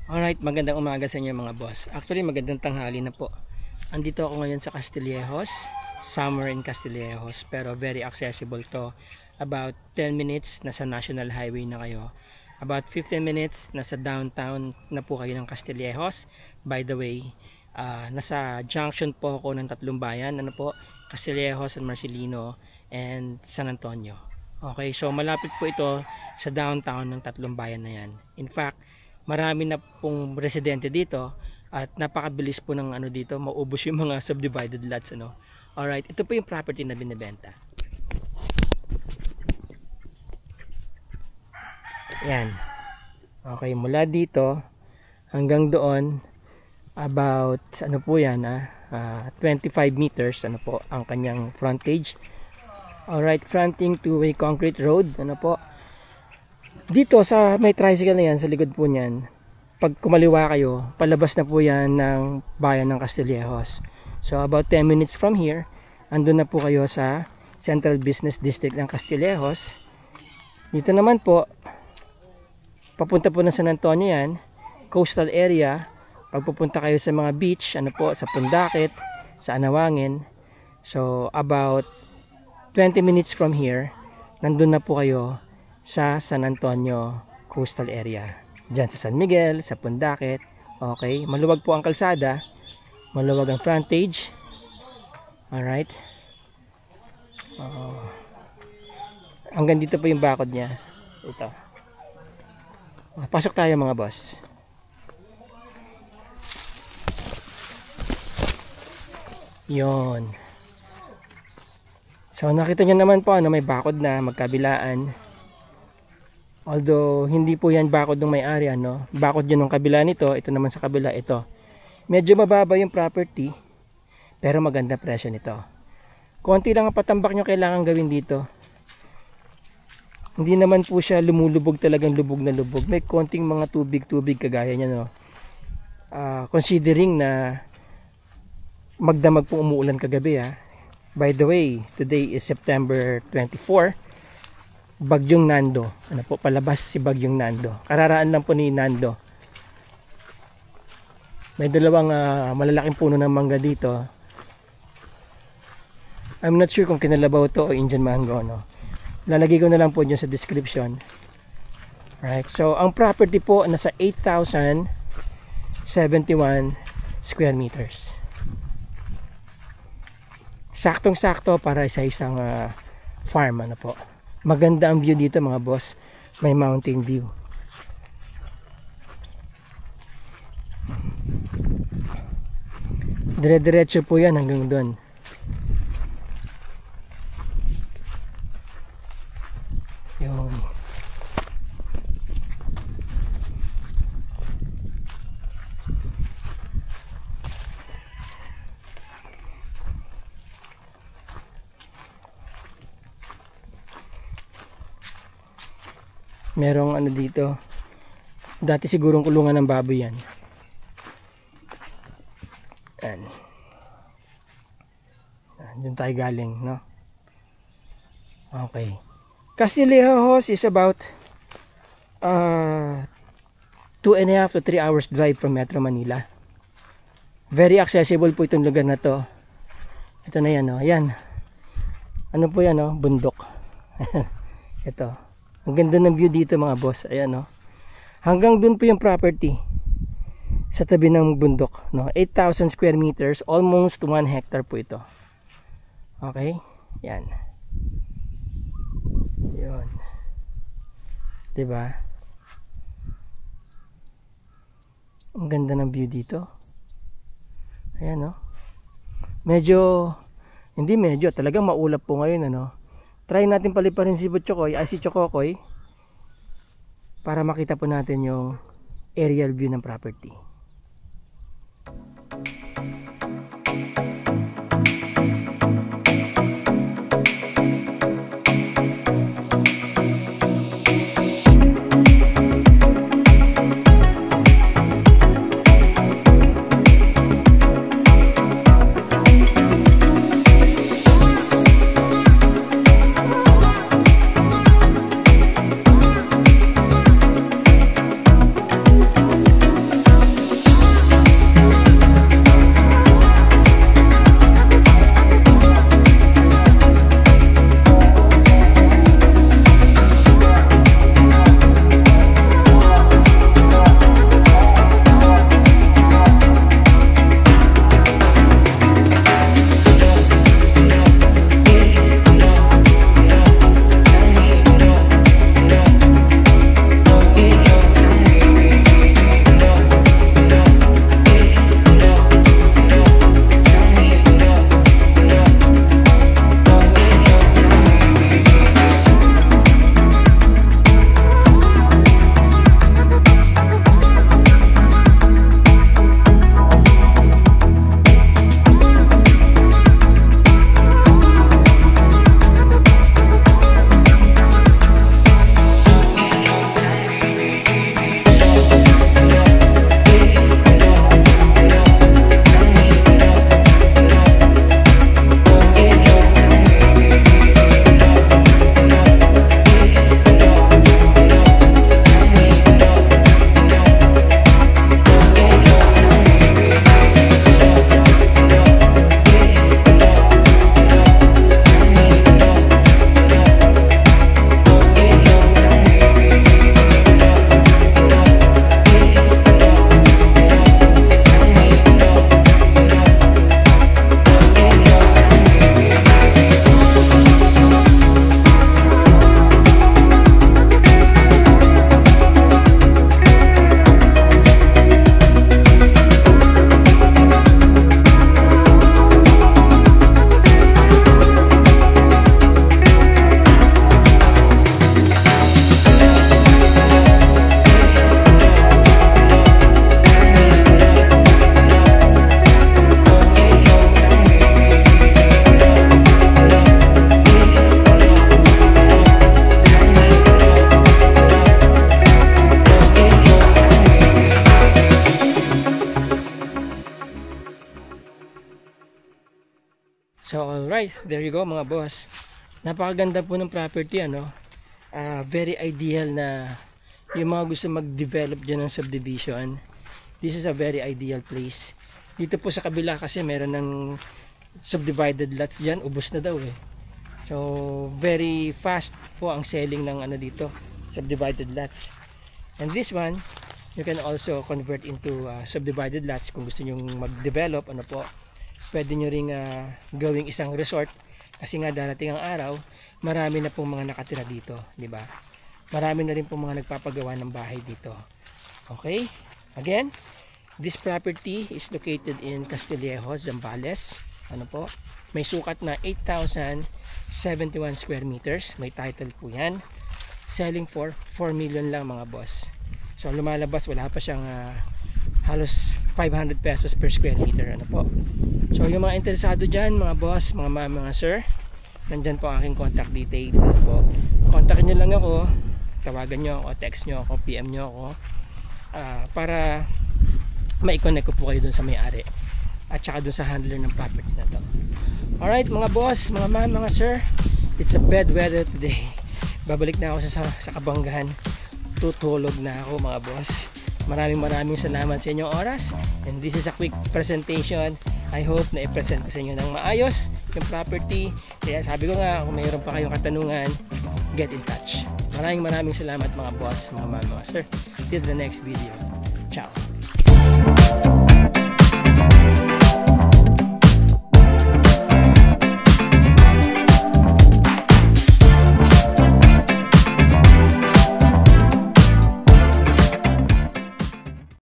Alright, magandang umaga sa inyo mga boss. Actually, magandang tanghali na po. Andito ako ngayon sa Castillejos, somewhere in Castillejos, pero very accessible to. About 10 minutes, nasa National Highway na kayo. About 15 minutes, nasa downtown na po kayo ng Castillejos. By the way, nasa junction po ako ng tatlong bayan. Ano po? Castillejos, San Marcelino, and San Antonio. Okay, so malapit po ito sa downtown ng tatlong bayan na yan. In fact, marami na pong residente dito at napakabilis po ng ano dito, maubos yung mga subdivided lots, ano. Alright, ito po yung property na binibenta. Yan. Okay, mula dito hanggang doon about ano po yan, 25 meters ano po ang kanyang frontage. Alright, fronting to a concrete road, ano po. Dito sa may tricycle na yan, sa likod po niyan, pag kumaliwa kayo, palabas na po yan ng bayan ng Castillejos. So about 10 minutes from here, andun na po kayo sa Central Business District ng Castillejos. Dito naman po, papunta po ng San Antonio yan, coastal area. Pag pupunta kayo sa mga beach, ano po, sa Pundakit, sa Anawangin. So about 20 minutes from here, nandun na po kayo sa San Antonio coastal area. Diyan sa San Miguel, sa Pundakit. Okay, maluwag po ang kalsada, maluwag ang frontage. Alright. Hanggang dito po yung bakod niya. Ito. Pasok tayo mga boss. Yon. So nakita niyo naman po ano, may bakod na magkabilaan. Although hindi po yan bakod ng may-ari, ano. Bakod yun ng kabila nito, ito naman sa kabila, ito. Medyo mababa yung property, pero maganda presyo nito. Konti lang ang patambak nyo kailangan gawin dito. Hindi naman po siya lumulubog, talagang lubog na lubog. May konting mga tubig-tubig kagaya niya, no. Considering na magdamag po umuulan kagabi, ha. By the way, today is September 24. Bagyong Nando. Ano po, palabas si Bagyong Nando. Kararaan lang po ni Nando. May dalawang malalaking puno ng mangga dito. I'm not sure kung kinalabaw to o Indian mango, no. Lalagay ko na lang po dyan sa description. Alright, so ang property po nasa 8,071 square meters. Saktong-sakto para sa isang farm, ano po. Maganda ang view dito mga boss. May mountain view. Dire-diretso po yan hanggang doon. Yun. Merong ano dito, dati sigurong kulungan ng baboy yan. Yan. Diyan tayo galing, no? Okay. Castillejos is about 2.5 to 3 hours drive from Metro Manila. Very accessible po itong lugar na to. Ito na yan, no? Yan. Ano po yan, no? Bundok. Ito. Ang ganda ng view dito mga boss. Ayan, no. Hanggang dun po yung property sa tabi ng bundok, no. 8,000 square meters, almost 1 hectare po ito. Okay? Yan. Yun. Diba? Ang ganda ng view dito. Ayan, no. Talagang maulap po ngayon, ano. Try natin paliparin si Butchokoy, si Chokokoy, para makita po natin yung aerial view ng property. Alright, there you go mga boss. Napakaganda po ng property, ano. Very ideal na yung mga gusto mag-develop dyan ng subdivision. This is a very ideal place. Dito po sa kabila kasi meron ng subdivided lots dyan, ubos na daw eh. So very fast po ang selling ng ano dito, subdivided lots. And this one, you can also convert into subdivided lots kung gusto nyo mag-develop, ano po. Pwede nyo ring gawing isang resort kasi nga darating ang araw, marami na pong mga nakatira dito, di ba? Marami na rin pong mga nagpapagawa ng bahay dito. Okay? Again, this property is located in Castillejo, Zambales. Ano po? May sukat na 8,071 square meters. May title po yan. Selling for 4 million lang mga boss. So lumalabas, wala pa siyang halos 500 pesos per square meter. Ano po? So yung mga interesado dyan, mga boss, mga ma'am, mga sir, nandyan po ang aking contact details. Ano po? Kontakin nyo lang ako, tawagan nyo ako, text nyo ako, PM nyo ako, para ma-connect ko po kayo dun sa may-ari at saka dun sa handler ng property na to. Alright mga boss, mga ma'am, mga sir, it's a bad weather today. Babalik na ako sa Kabanggahan. Tutulog na ako mga boss. Maraming salamat sa inyong oras, and this is a quick presentation. I hope na i-present ko sa inyo ng maayos yung property. Kaya sabi ko nga, kung mayroon pa kayong katanungan, get in touch. Maraming salamat mga boss, mga ma'am, mga sir. Till the next video. Ciao.